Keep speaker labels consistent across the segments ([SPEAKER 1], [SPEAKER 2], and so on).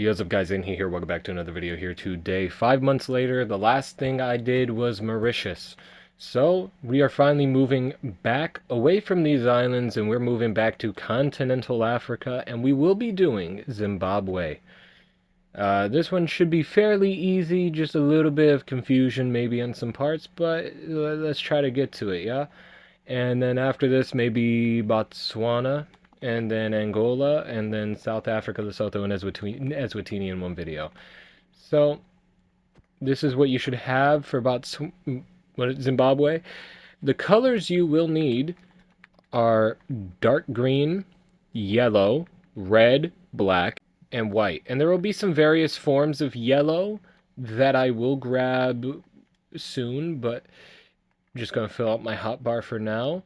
[SPEAKER 1] What's up guys, Inhi here, welcome back to another video here today. 5 months later, the last thing I did was Mauritius. So, we are finally moving back away from these islands and we're moving back to continental Africa and we will be doing Zimbabwe. This one should be fairly easy, just a little bit of confusion maybe on some parts, but let's try to get to it, yeah? And then after this, maybe Botswana, and then Angola, and then South Africa, Lesotho, and Eswatini in one video. So this is what you should have for Zimbabwe. The colors you will need are dark green, yellow, red, black, and white. And there will be some various forms of yellow that I will grab soon, but I'm just going to fill out my hotbar for now.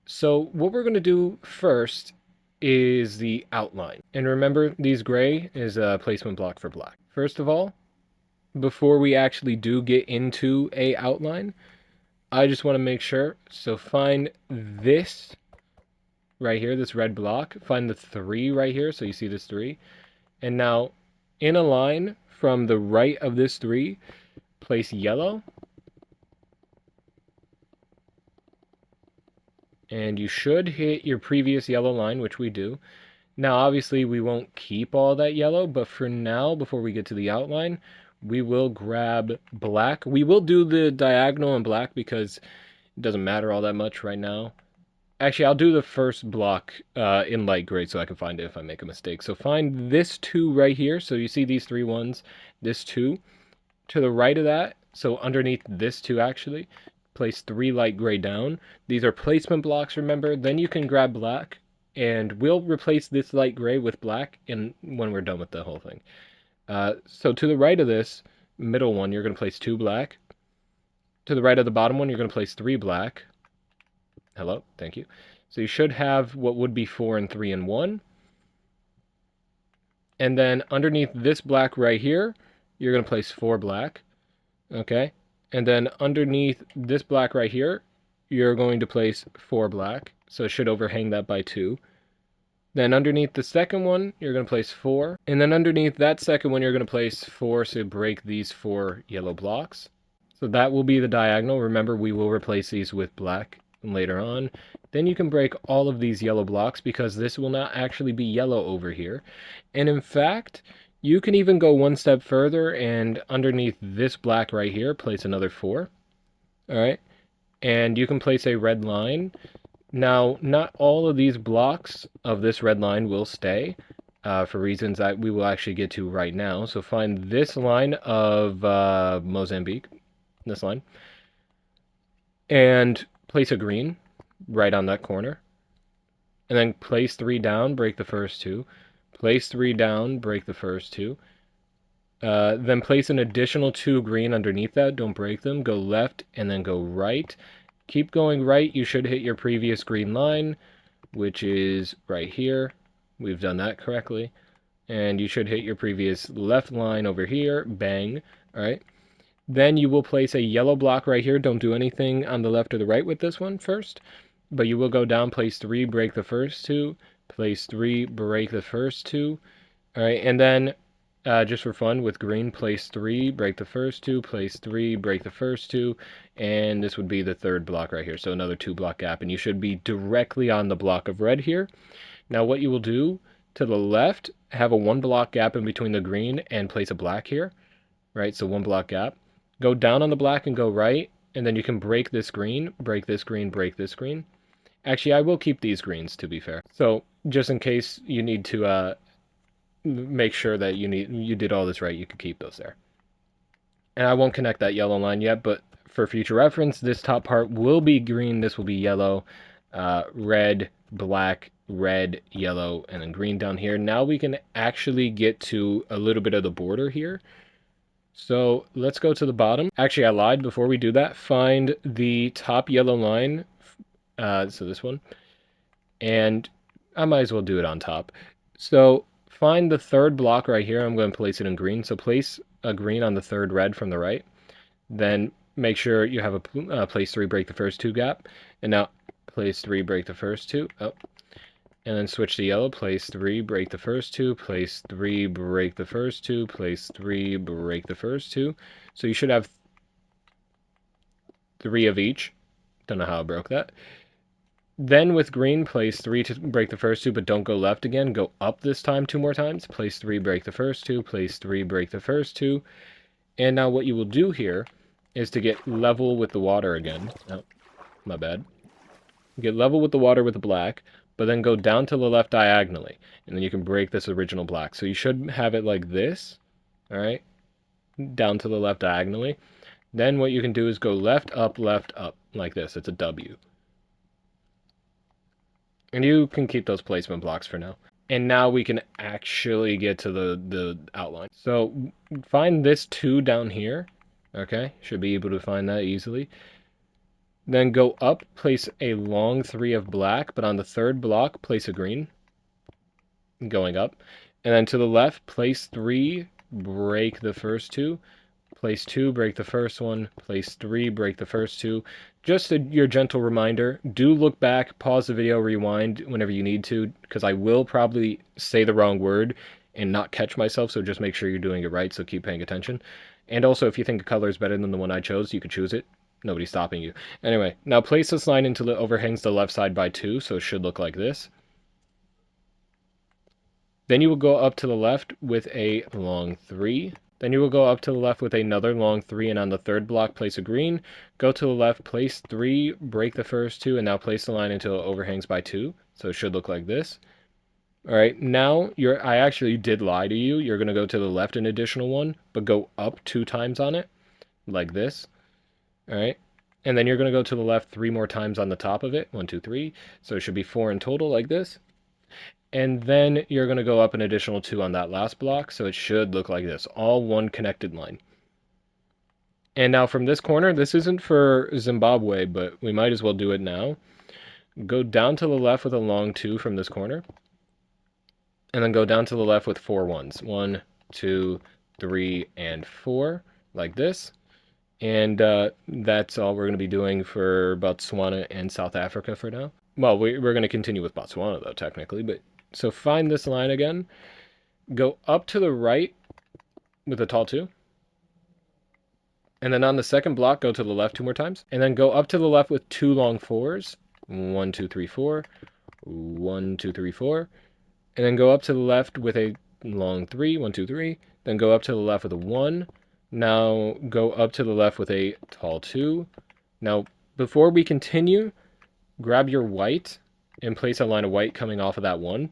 [SPEAKER 1] So what we're going to do first is the outline. And remember, these gray is a placement block for black. First of all, before we actually do get into a outline, I just want to make sure. So find this right here, this red block. Find the 3 right here. So you see this 3. And now in a line from the right of this 3, place yellow. And you should hit your previous yellow line, which we do. Now, obviously, we won't keep all that yellow, but for now, before we get to the outline, we will grab black. We will do the diagonal in black because it doesn't matter all that much right now. Actually, I'll do the first block in light gray so I can find it if I make a mistake. So find this 2 right here. So you see these 3 ones, this 2. To the right of that, so underneath this 2 actually, place 3 light gray down. These are placement blocks, remember. Then you can grab black, and we'll replace this light gray with black when we're done with the whole thing. So to the right of this middle one, you're going to place 2 black. To the right of the bottom one, you're going to place 3 black. Hello, thank you. So you should have what would be 4 and 3 and 1. And then underneath this black right here, you're going to place 4 black. Okay. And then underneath this black right here, you're going to place 4 black. So it should overhang that by 2. Then underneath the second one, you're going to place 4. And then underneath that second one, you're going to place 4 to break these 4 yellow blocks. So that will be the diagonal. Remember, we will replace these with black later on. Then you can break all of these yellow blocks because this will not actually be yellow over here. And in fact, you can even go one step further and underneath this black right here, place another 4. All right. And you can place a red line. Now, not all of these blocks of this red line will stay for reasons that we will actually get to right now. So find this line of Mozambique, this line, and place a green right on that corner. And then place 3 down, break the first 2. Place 3 down, break the first 2. Then place an additional 2 green underneath that. Don't break them. Go left and then go right. Keep going right. You should hit your previous green line, which is right here. We've done that correctly. And you should hit your previous left line over here. Bang. All right. Then you will place a yellow block right here. Don't do anything on the left or the right with this one first. But you will go down, place 3, break the first 2. Place 3, break the first 2. All right. And then just for fun, with green, place 3, break the first 2, place 3, break the first 2, and this would be the third block right here, so another 2 block gap, and you should be directly on the block of red here. Now what you will do, to the left, have a 1 block gap in between the green and place a black here, right, so 1 block gap. Go down on the black and go right, and then you can break this green, break this green, break this green. Actually, I will keep these greens, to be fair. So, just in case you need to make sure that you did all this right, you could keep those there. And I won't connect that yellow line yet, but for future reference, this top part will be green, this will be yellow, red, black, red, yellow, and then green down here. Now we can actually get to a little bit of the border here. So let's go to the bottom. Actually, I lied. Before we do that, find the top yellow line, so this one, and I might as well do it on top. So find the third block right here. I'm going to place it in green. So place a green on the third red from the right. Then make sure you have a place 3, break the first 2 gap. And now place 3, break the first 2. Oh. and then switch to yellow, place 3, break the first 2, place 3, break the first 2, place 3, break the first 2. So you should have 3 of each. Don't know how I broke that. Then with green, place 3 to break the first 2, but don't go left again. Go up this time 2 more times. Place 3, break the first 2, place 3, break the first 2. And now what you will do here is to get level with the water again. Oh, my bad. Get level with the water with the black, but then go down to the left diagonally, and then you can break this original black. So you should have it like this, all right, down to the left diagonally. Then what you can do is go left, up, like this. It's a W. And you can keep those placement blocks for now. And now we can actually get to the outline. So find this 2 down here, okay? Should be able to find that easily. Then go up, place a long 3 of black, but on the third block, place a green, going up. And then to the left, place 3, break the first 2, place 2, break the first one, place 3, break the first 2. Just your gentle reminder, do look back, pause the video, rewind whenever you need to, because I will probably say the wrong word and not catch myself, so just make sure you're doing it right, so keep paying attention. And also, if you think a color is better than the one I chose, you could choose it. Nobody's stopping you. Anyway, now place this line until it overhangs the left side by 2, so it should look like this. Then you will go up to the left with a long 3. Then you will go up to the left with another long 3, and on the third block, place a green. Go to the left, place 3, break the first 2, and now place the line until it overhangs by 2. So it should look like this. All right, now I actually did lie to you. You're going to go to the left an additional 1, but go up 2 times on it, like this. All right, and then you're going to go to the left 3 more times on the top of it, 1, 2, 3. So it should be 4 in total, like this. And then you're going to go up an additional 2 on that last block, so it should look like this, all one connected line. And now from this corner, this isn't for Zimbabwe, but we might as well do it now. Go down to the left with a long 2 from this corner, and then go down to the left with 4 ones. 1, 2, 3, and 4, like this. And that's all we're going to be doing for Botswana and South Africa for now. Well, we're going to continue with Botswana, though, technically. But so find this line again. Go up to the right with a tall 2. And then on the second block, go to the left 2 more times. And then go up to the left with 2 long 4s. 1, 2, 3, 4. 1, 2, 3, 4. And then go up to the left with a long 3. 1, 2, 3. Then go up to the left with a 1. Now go up to the left with a tall 2. Now, before we continue, grab your white and place a line of white coming off of that 1.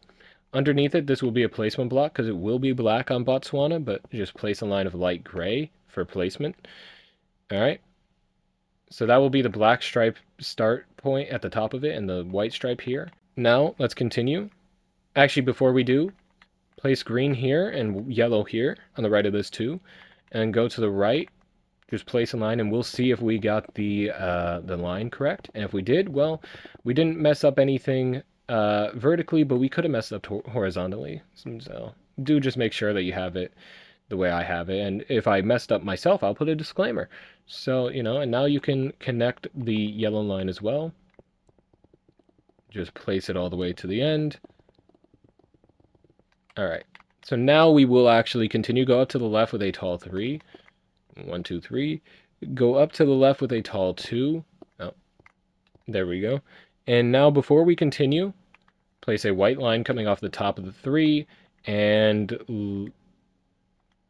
[SPEAKER 1] Underneath it, this will be a placement block because it will be black on Botswana, but just place a line of light gray for placement. All right. So that will be the black stripe start point at the top of it and the white stripe here. Now let's continue. Actually, before we do, place green here and yellow here on the right of this too, and go to the right. Just place a line, and we'll see if we got the line correct. And if we did, well, we didn't mess up anything vertically, but we could have messed up horizontally. So do just make sure that you have it the way I have it. And if I messed up myself, I'll put a disclaimer. So, and now you can connect the yellow line as well. Just place it all the way to the end. All right. So now we will actually continue. Go up to the left with a tall 3. 1, 2, 3. Go up to the left with a tall 2. Oh, there we go. And now before we continue, place a white line coming off the top of the 3 and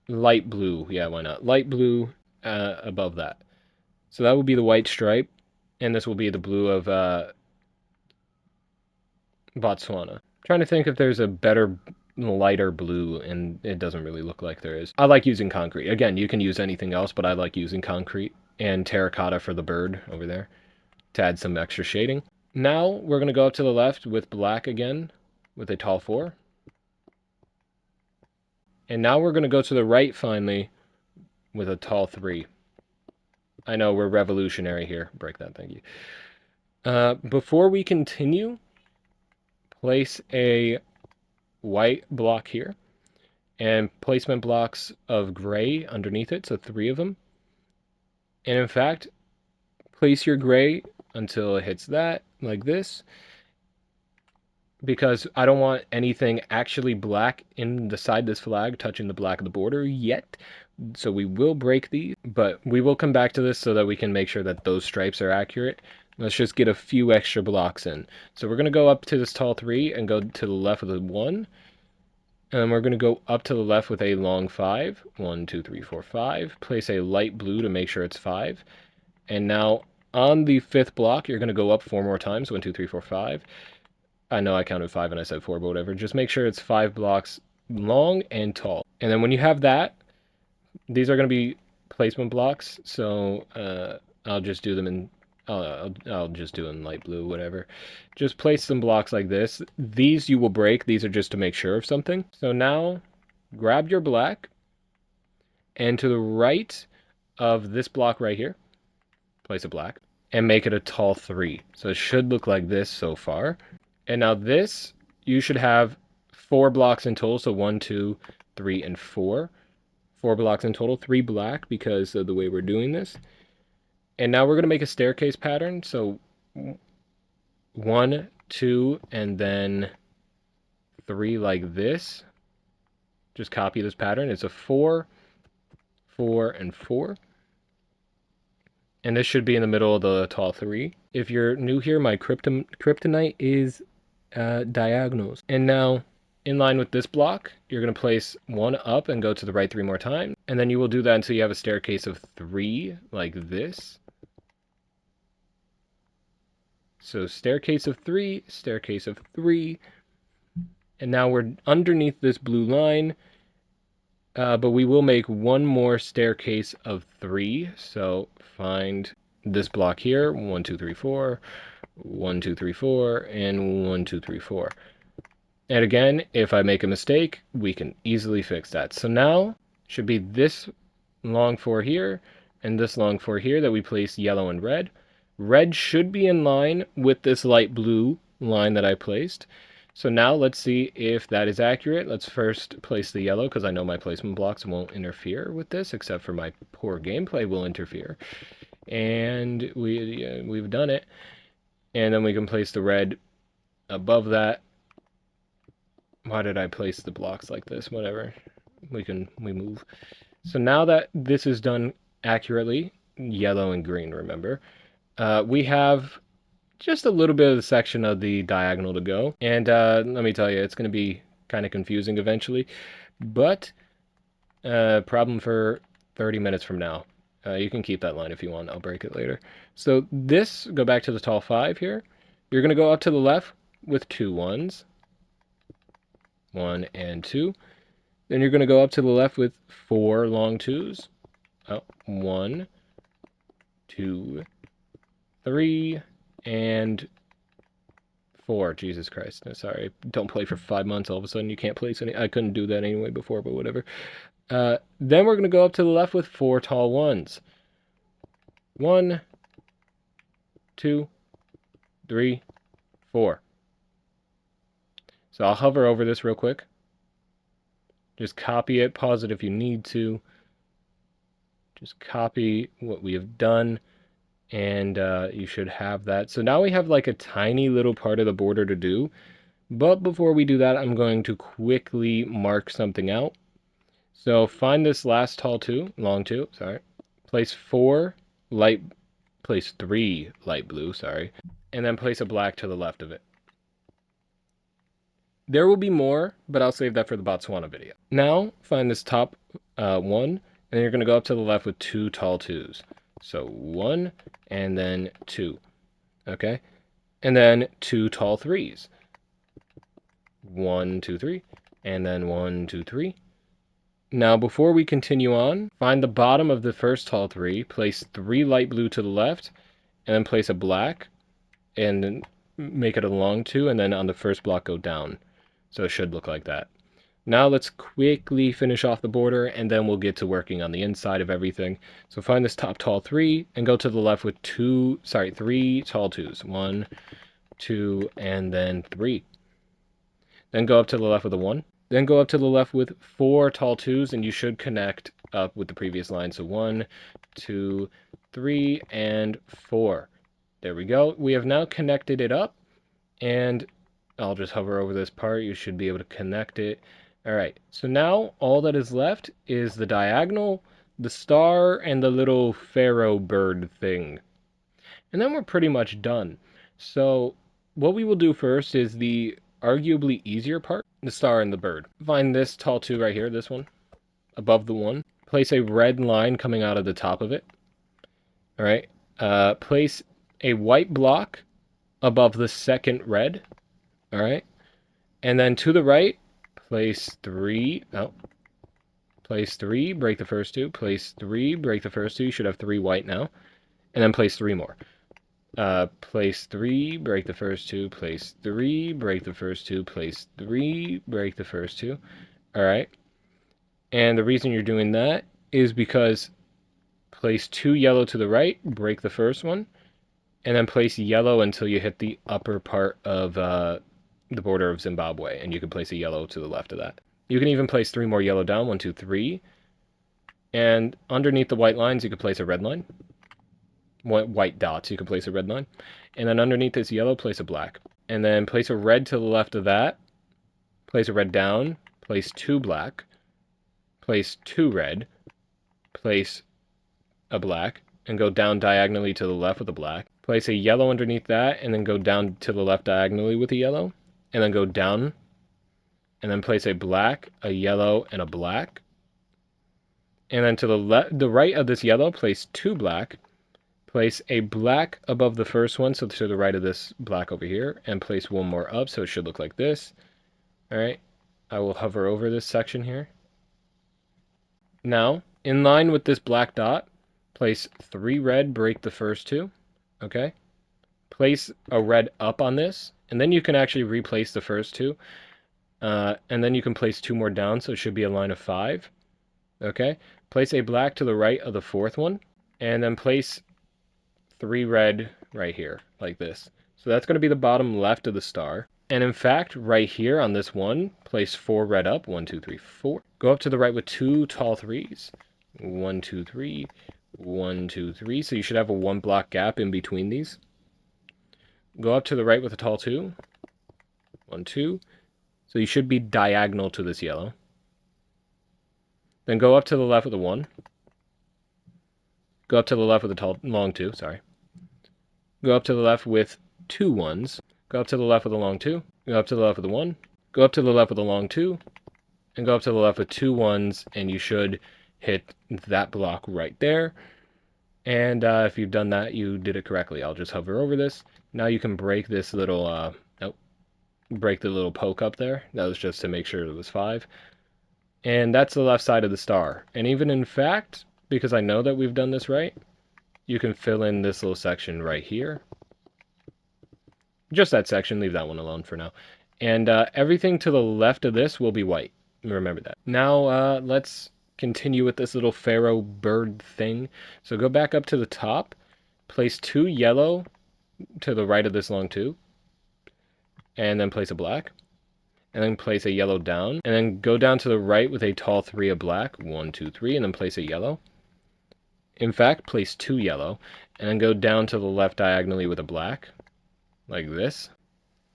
[SPEAKER 1] light blue. Yeah, why not? Light blue above that. So that will be the white stripe, and this will be the blue of Botswana. Trying to think if there's a better lighter blue, and it doesn't really look like there is. I like using concrete. Again, you can use anything else, but I like using concrete and terracotta for the bird over there to add some extra shading. Now we're going to go up to the left with black again with a tall 4. And now we're going to go to the right finally with a tall 3. I know we're revolutionary here. Break that, thank you. Before we continue, place a white block here and placement blocks of gray underneath it, so 3 of them. And in fact, place your gray until it hits that, like this. because I don't want anything actually black inside this flag touching the black of the border yet. So we will break these, but we will come back to this so that we can make sure that those stripes are accurate. Let's just get a few extra blocks in. So we're going to go up to this tall 3 and go to the left with a 1. And then we're going to go up to the left with a long 5. 1, 2, 3, 4, 5. Place a light blue to make sure it's 5. And now on the 5th block, you're going to go up 4 more times. 1, 2, 3, 4, 5. I know I counted 5 and I said 4, but whatever. Just make sure it's 5 blocks long and tall. And then when you have that, these are going to be placement blocks, so I'll just do them in I'll just do in light blue, whatever. Just place some blocks like this. These you will break. These are just to make sure of something. So now grab your black, and to the right of this block right here, place a black, and make it a tall 3. So it should look like this so far. And now this, you should have 4 blocks in total, so 1, 2, 3, and 4. 4 blocks in total, 3 black because of the way we're doing this. And now we're going to make a staircase pattern. So 1, 2, and then 3 like this. Just copy this pattern. It's a 4, 4, and 4. And this should be in the middle of the tall 3. If you're new here, my kryptonite is diagonals. And now, in line with this block, you're going to place 1 up and go to the right 3 more times. And then you will do that until you have a staircase of 3, like this. So staircase of 3, staircase of 3. And now we're underneath this blue line, but we will make 1 more staircase of 3. So find this block here, 1, 2, 3, 4, 1, 2, 3, 4, and 1, 2, 3, 4. And again, if I make a mistake, we can easily fix that. So now should be this long 4 here and this long 4 here that we place yellow and red. Red should be in line with this light blue line that I placed. So now let's see if that is accurate. Let's first place the yellow because I know my placement blocks won't interfere with this, except for my poor gameplay will interfere. And we've done it. And then we can place the red above that. Why did I place the blocks like this? Whatever. We move. So now that this is done accurately, yellow and green, remember, we have just a little bit of the section of the diagonal to go. And let me tell you, it's going to be kind of confusing eventually. But problem for 30 minutes from now. You can keep that line if you want. I'll break it later. So this, go back to the tall 5 here. You're going to go up to the left with 2 1s. 1 and 2. Then you're going to go up to the left with 4 long 2s. 1, 2, 3, and 4. Jesus Christ. No, sorry. Don't play for 5 months. All of a sudden you can't place any. I couldn't do that anyway before, but whatever. Then we're going to go up to the left with 4 tall 1s. 1, 2, 3, 4. So I'll hover over this real quick. Just copy it, pause it if you need to. Just copy what we have done, and you should have that. So now we have like a tiny little part of the border to do. But before we do that, I'm going to quickly mark something out. So find this last tall 2, long 2, sorry. Place 3 light blue, sorry. And then place a black to the left of it. There will be more, but I'll save that for the Botswana video. Now, find this top 1, and you're going to go up to the left with 2 tall 2s. So 1, and then 2. Okay? And then 2 tall 3s. 1, 2, 3, and then 1, 2, 3. Now, before we continue on, find the bottom of the first tall 3, place 3 light blue to the left, and then place a black, and then make it a long 2, and then on the first block go down. So it should look like that. Now let's quickly finish off the border, and then we'll get to working on the inside of everything. So find this top tall 3, and go to the left with 3 tall 2s. 1, 2, and then 3. Then go up to the left with a 1. Then go up to the left with 4 tall 2s, and you should connect up with the previous line. So 1, 2, 3, and 4. There we go. We have now connected it up, and I'll just hover over this part. You should be able to connect it. All right, so now all that is left is the diagonal, the star, and the little pharaoh bird thing. And then we're pretty much done. So what we will do first is the arguably easier part, the star and the bird. Find this tall 2 right here, this one, above the 1. Place a red line coming out of the top of it. All right. Place a white block above the second red. All right. And then to the right, place 3. Oh. Place 3, break the first 2. Place 3, break the first 2. You should have 3 white now. And then place 3 more. Place 3, break the first 2. Place 3, break the first 2. Place 3, break the first 2. All right. And the reason you're doing that is because place 2 yellow to the right, break the first one, and then place yellow until you hit the upper part of the border of Zimbabwe, and you can place a yellow to the left of that. You can even place 3 more yellow down, 1, 2, 3, and underneath the white lines you can place a red line. White dots, you can place a red line. And then underneath this yellow, place a black. And then place a red to the left of that. Place a red down. Place 2 black. Place 2 red. Place a black. And go down diagonally to the left with a black. Place a yellow underneath that, and then go down to the left diagonally with a yellow. And then go down. And then place a black, a yellow, and a black. And then to the right of this yellow, place 2 black. Place a black above the first one, so to the right of this black over here, and place 1 more up, so it should look like this. All right, I will hover over this section here. Now, in line with this black dot, place 3 red, break the first 2, okay? Place a red up on this, and then you can actually replace the first 2, and then you can place 2 more down, so it should be a line of 5, okay? Place a black to the right of the 4th one, and then place 3 red right here, like this. So that's going to be the bottom left of the star. And in fact, right here on this one, place 4 red up. 1, 2, 3, 4. Go up to the right with 2 tall 3s. 1, 2, 3. 1, 2, 3. So you should have a 1 block gap in between these. Go up to the right with a tall 2. 1, 2. So you should be diagonal to this yellow. Then go up to the left with a 1. Go up to the left with a long 2, sorry. Go up to the left with 2 1s. Go up to the left with a long 2. Go up to the left with a 1. Go up to the left with a long 2. And go up to the left with 2 1s, and you should hit that block right there. And if you've done that, you did it correctly. I'll just hover over this. Now you can break this little, break the little poke up there. That was just to make sure it was 5. And that's the left side of the star. And even in fact, because I know that we've done this right, you can fill in this little section right here. Just that section, leave that one alone for now. And everything to the left of this will be white. Remember that. Now let's continue with this little pharaoh bird thing. So go back up to the top, place 2 yellow to the right of this long 2, and then place a black. And then place a yellow down, and then go down to the right with a tall 3 of black. 1, 2, 3, and then place a yellow. In fact, place 2 yellow, and then go down to the left diagonally with a black, like this.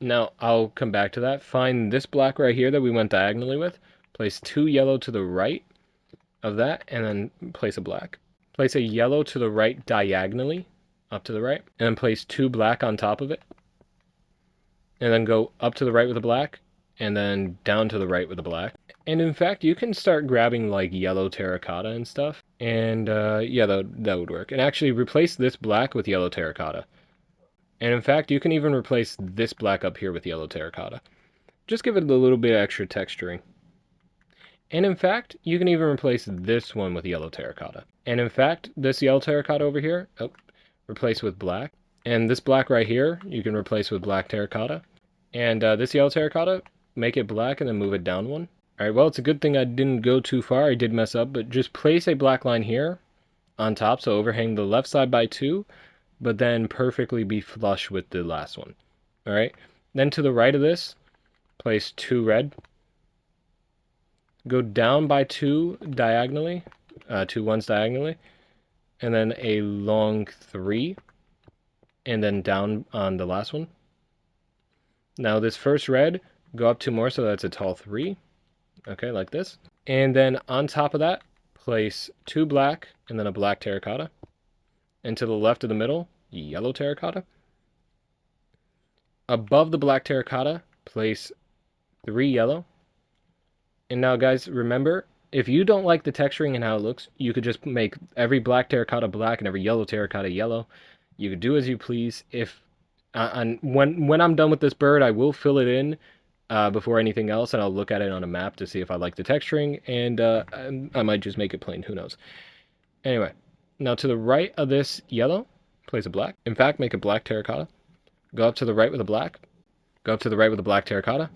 [SPEAKER 1] Now, I'll come back to that. Find this black right here that we went diagonally with. Place 2 yellow to the right of that, and then place a black. Place a yellow to the right diagonally, up to the right, and then place 2 black on top of it. And then go up to the right with a black, and then down to the right with a black. And in fact, you can start grabbing like yellow terracotta and stuff. And yeah, that would work. And actually replace this black with yellow terracotta. And in fact, you can even replace this black up here with yellow terracotta. Just give it a little bit of extra texturing. And in fact, you can even replace this one with yellow terracotta. And in fact, this yellow terracotta over here, replace with black. And this black right here, you can replace with black terracotta. And this yellow terracotta, make it black and then move it down 1. Alright, well, it's a good thing I didn't go too far. I did mess up, but just place a black line here on top, so overhang the left side by 2, but then perfectly be flush with the last one. Alright, then to the right of this, place 2 red. Go down by 2 diagonally, 2 1s diagonally, and then a long 3, and then down on the last one. Now this first red, go up 2 more, so that's a tall 3. Okay, like this. And then on top of that, place 2 black and then a black terracotta. And to the left of the middle, yellow terracotta. Above the black terracotta, place 3 yellow. And now, guys, remember, if you don't like the texturing and how it looks, you could just make every black terracotta black and every yellow terracotta yellow. You could do as you please. If when I'm done with this bird, I will fill it in before anything else, and I'll look at it on a map to see if I like the texturing, and I might just make it plain. Who knows? Anyway, now to the right of this yellow, place a black. In fact, make a black terracotta. Go up to the right with a black. Go up to the right with a black terracotta.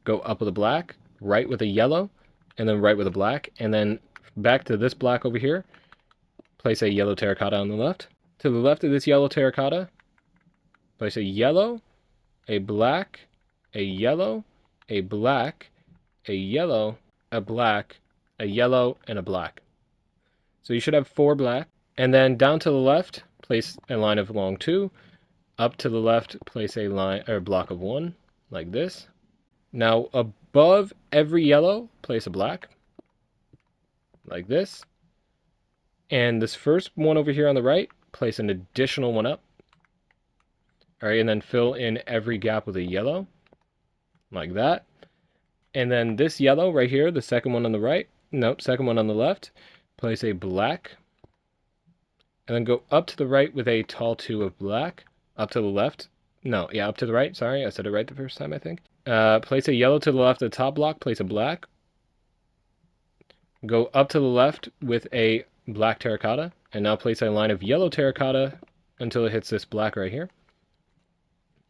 [SPEAKER 1] Go up with a black. Right with a yellow. And then right with a black. And then back to this black over here. Place a yellow terracotta on the left. To the left of this yellow terracotta, place a yellow, a black, a yellow, a black, a yellow, a black, a yellow, and a black. So you should have 4 black. And then down to the left, place a line of long 2. Up to the left, place a line or block of 1, like this. Now above every yellow, place a black, like this. And this first one over here on the right, place an additional one up. All right, and then fill in every gap with a yellow, like that. And then this yellow right here, the second one on the right, nope, second one on the left, place a black. And then go up to the right with a tall 2 of black. Up to the left. No, yeah, up to the right. Sorry, I said it right the first time, I think. Place a yellow to the left of the top block. Place a black. Go up to the left with a black terracotta. And now place a line of yellow terracotta until it hits this black right here.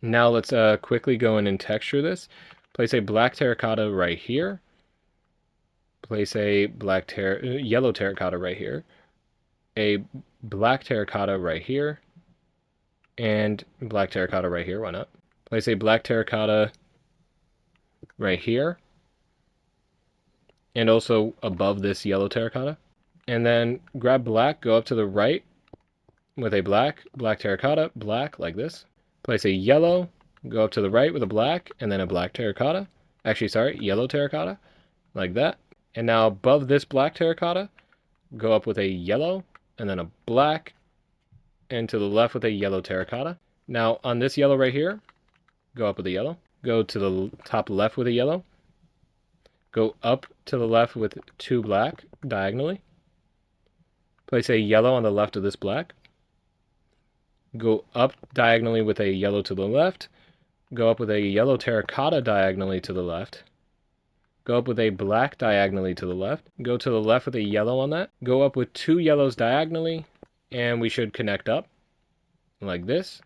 [SPEAKER 1] Now let's quickly go in and texture this. Place a black terracotta right here. Place a yellow terracotta right here. A black terracotta right here. And black terracotta right here, why not? Place a black terracotta right here. And also above this yellow terracotta. And then grab black, go up to the right with a black terracotta, black, like this. Place a yellow, go up to the right with a black, and then a black terracotta. Actually, sorry, yellow terracotta, like that. And now above this black terracotta, go up with a yellow, and then a black, and to the left with a yellow terracotta. Now on this yellow right here, go up with a yellow. Go to the top left with a yellow. Go up to the left with 2 black diagonally. Place a yellow on the left of this black. Go up diagonally with a yellow to the left. Go up with a yellow terracotta diagonally to the left. Go up with a black diagonally to the left. Go to the left with a yellow on that. Go up with 2 yellows diagonally. And we should connect up like this.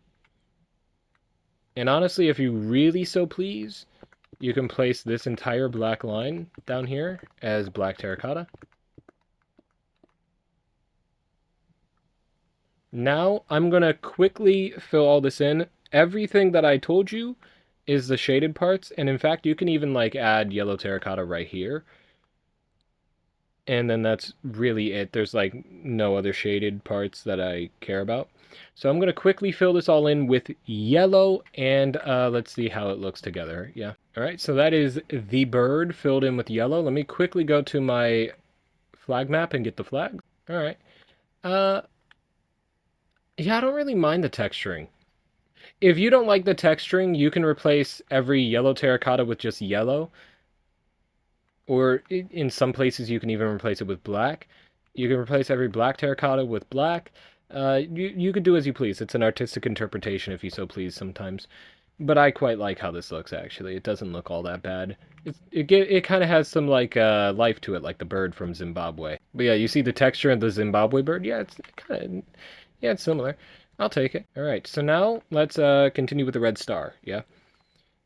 [SPEAKER 1] And honestly, if you really so please, you can place this entire black line down here as black terracotta. Now I'm going to quickly fill all this in. Everything that I told you is the shaded parts. And in fact, you can even like add yellow terracotta right here. And then that's really it. There's like no other shaded parts that I care about. So I'm going to quickly fill this all in with yellow, and let's see how it looks together. Yeah. All right, so that is the bird filled in with yellow. Let me quickly go to my flag map and get the flag. All right. Yeah, I don't really mind the texturing. If you don't like the texturing, you can replace every yellow terracotta with just yellow. Or in some places, you can even replace it with black. You can replace every black terracotta with black. You could do as you please. It's an artistic interpretation if you so please sometimes. But I quite like how this looks, actually. It doesn't look all that bad. It kind of has some like life to it, like the bird from Zimbabwe. But yeah, you see the texture of the Zimbabwe bird? Yeah, it's kind of... Yeah, it's similar. I'll take it. All right, so now let's continue with the red star, yeah?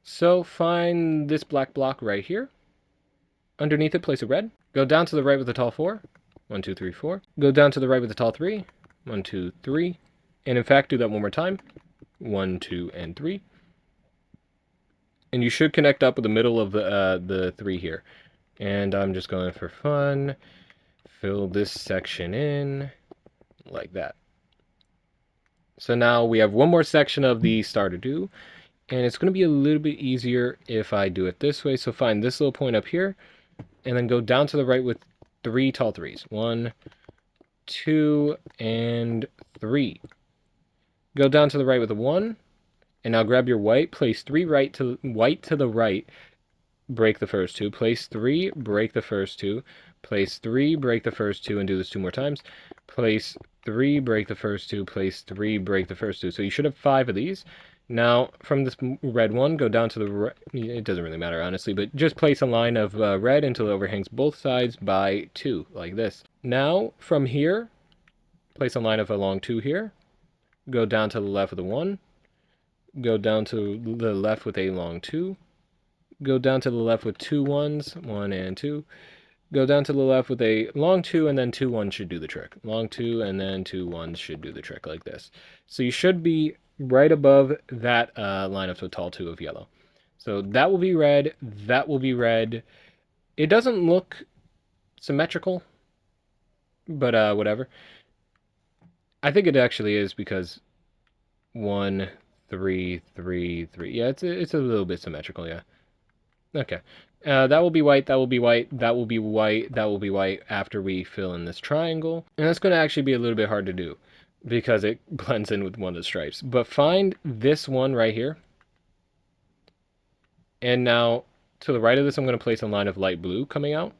[SPEAKER 1] So find this black block right here. Underneath it, place a red. Go down to the right with the tall 4. 1, 2, 3, 4. Go down to the right with the tall 3. 1, 2, 3. And in fact, do that one more time. 1, 2, and 3. And you should connect up with the middle of the 3 here. And I'm just going for fun. Fill this section in like that. So now we have one more section of the star to do. And it's going to be a little bit easier if I do it this way. So find this little point up here, and then go down to the right with 3 tall threes. 1, 2, and 3. Go down to the right with a 1, and now grab your white, place 3 white to the right, break the first 2, place 3, break the first 2, place 3, break the first 2, and do this 2 more times. Place 3, break the first 2, place 3, break the first 2. So you should have 5 of these. Now, from this red one, go down to the right. It doesn't really matter, honestly, but just place a line of red until it overhangs both sides by 2, like this. Now, from here, place a line of along 2 here. Go down to the left with a 1. Go down to the left with a long 2. Go down to the left with 2 1s, 1 and 2. Go down to the left with a long 2, and then 2 1s should do the trick. Long 2, and then 2 1s should do the trick, like this. So you should be right above that line of tall 2 of yellow. So that will be red, that will be red. It doesn't look symmetrical, but whatever. I think it actually is because 1, 3, 3, 3. Yeah, it's a little bit symmetrical, yeah. Okay. That will be white, that will be white, that will be white, that will be white after we fill in this triangle. And that's going to actually be a little bit hard to do because it blends in with one of the stripes. But find this one right here. And now to the right of this, I'm going to place a line of light blue coming out.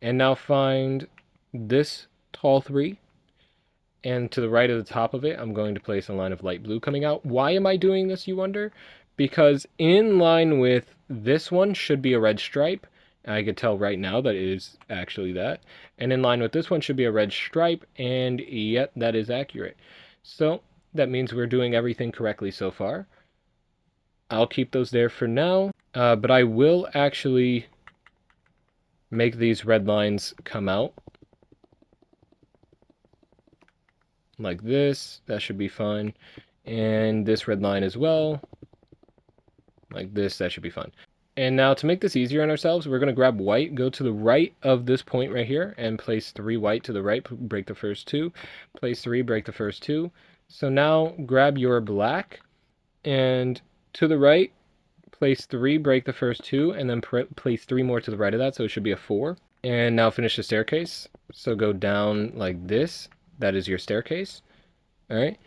[SPEAKER 1] And now find this tall 3. And to the right of the top of it, I'm going to place a line of light blue coming out. Why am I doing this, you wonder? Because in line with this one should be a red stripe. I could tell right now that it is actually that. And in line with this one should be a red stripe, and yet that is accurate. So that means we're doing everything correctly so far. I'll keep those there for now, but I will actually make these red lines come out. Like this, that should be fine. And this red line as well. Like this, that should be fine. And now to make this easier on ourselves, we're going to grab white, go to the right of this point right here, and place 3 white to the right, break the first 2. Place 3, break the first 2. So now grab your black, and to the right, place 3, break the first 2, and then place 3 more to the right of that, so it should be a 4. And now finish the staircase. So go down like this. That is your staircase. All right.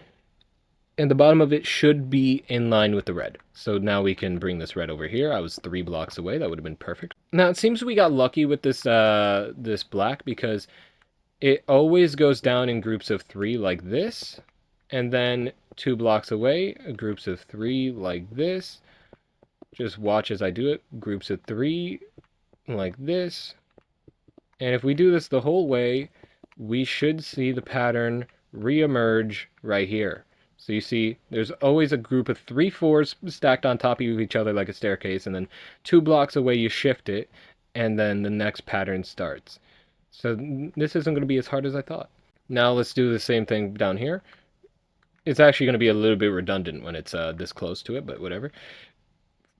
[SPEAKER 1] And the bottom of it should be in line with the red. So now we can bring this red over here. I was 3 blocks away. That would have been perfect. Now it seems we got lucky with this this black because it always goes down in groups of 3 like this. And then 2 blocks away, groups of 3 like this. Just watch as I do it. Groups of 3 like this. And if we do this the whole way, we should see the pattern re-emerge right here. So you see, there's always a group of 3 4s stacked on top of each other like a staircase, and then 2 blocks away you shift it, and then the next pattern starts. So this isn't going to be as hard as I thought. Now let's do the same thing down here. It's actually going to be a little bit redundant when it's this close to it, but whatever.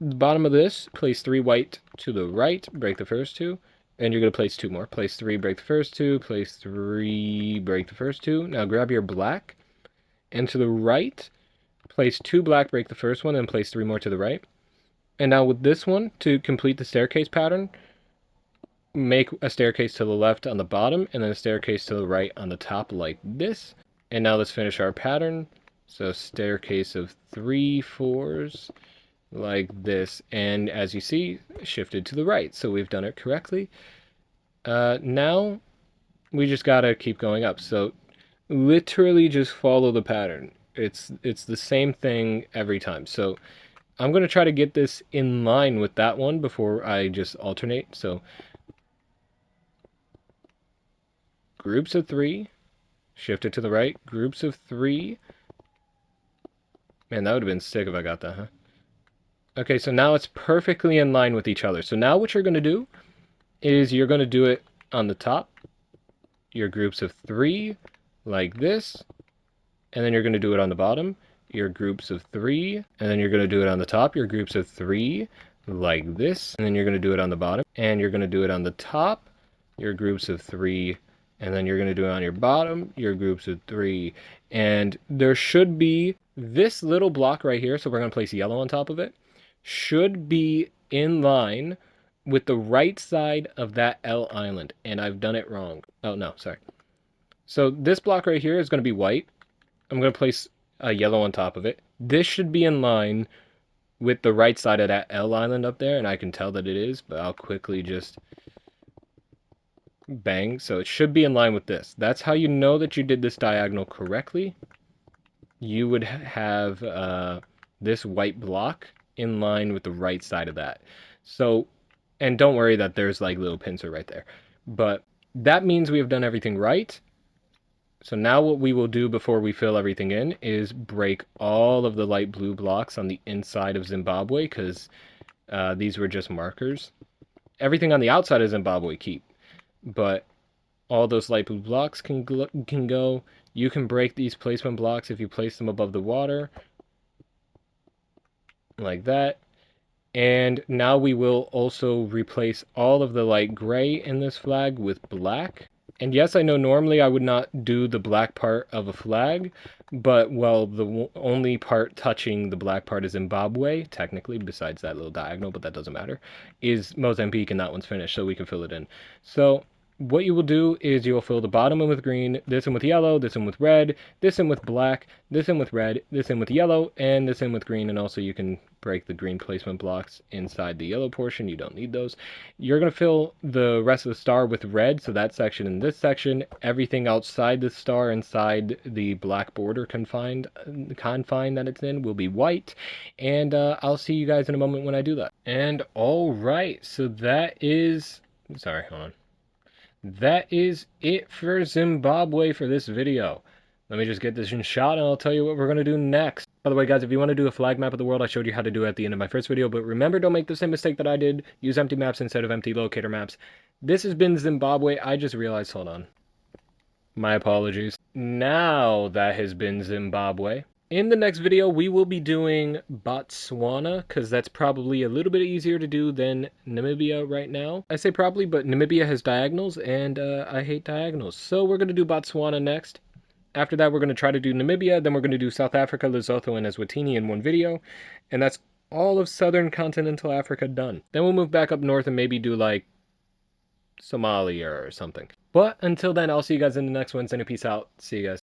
[SPEAKER 1] The bottom of this, place 3 white to the right, break the first 2. And you're going to place 2 more. Place 3, break the first 2. Place 3, break the first 2. Now grab your black. And to the right, place 2 black, break the first one, and place 3 more to the right. And now with this one, to complete the staircase pattern, make a staircase to the left on the bottom, and then a staircase to the right on the top like this. And now let's finish our pattern. So staircase of 3 4s. Like this, and as you see, shifted to the right, so we've done it correctly. Now we just gotta keep going up, so literally just follow the pattern. It's the same thing every time. So I'm gonna try to get this in line with that one before I just alternate. So groups of 3, shifted to the right, groups of 3. Man, that would have been sick if I got that, huh? Okay, so now it's perfectly in line with each other. So now what you're going to do is you're going to do it on the top, your groups of 3, like this, and then you're going to do it on the bottom, your groups of 3, and then you're going to do it on the top, your groups of 3, like this, and then you're going to do it on the bottom, and you're going to do it on the top, your groups of 3, And then you're going to do it on your bottom, your groups of 3. And there should be this little block right here, so we're going to place yellow on top of it, should be in line with the right side of that L island. And I've done it wrong. Oh, no, sorry. So this block right here is going to be white. I'm going to place a yellow on top of it. This should be in line with the right side of that L island up there, and I can tell that it is, but I'll quickly just bang. So it should be in line with this. That's how you know that you did this diagonal correctly. You would have this white block in line with the right side of that. So, and don't worry that there's like little pincer right there, but that means we have done everything right. So now what we will do before we fill everything in is break all of the light blue blocks on the inside of Zimbabwe, because these were just markers. Everything on the outside of Zimbabwe keep, but all those light blue blocks can go. You can break these placement blocks if you place them above the water, like that. And now we will also replace all of the light gray in this flag with black. And yes, I know normally I would not do the black part of a flag, but, well, the only part touching the black part is Zimbabwe, technically, besides that little diagonal, but that doesn't matter, is Mozambique, and that one's finished, so we can fill it in. So what you will do is you will fill the bottom one with green, this one with yellow, this one with red, this one with black, this one with red, this one with yellow, and this one with green. And also you can break the green placement blocks inside the yellow portion. You don't need those. You're going to fill the rest of the star with red, so that section and this section. Everything outside the star, inside the black border confine that it's in, will be white. And I'll see you guys in a moment when I do that. And all right, so that is... Sorry, hold on. That is it for Zimbabwe for this video. Let me just get this in shot and I'll tell you what we're going to do next. By the way, guys, if you want to do a flag map of the world, I showed you how to do it at the end of my first video, but remember, don't make the same mistake that I did. Use empty maps instead of empty locator maps. This has been Zimbabwe. I just realized, hold on. My apologies. Now that has been Zimbabwe. In the next video, we will be doing Botswana, because that's probably a little bit easier to do than Namibia right now. I say probably, but Namibia has diagonals, and I hate diagonals. So we're going to do Botswana next. After that, we're going to try to do Namibia, then we're going to do South Africa, Lesotho, and Eswatini in one video. And that's all of southern continental Africa done. Then we'll move back up north and maybe do, like, Somalia or something. But until then, I'll see you guys in the next one. Send a peace out. See you guys.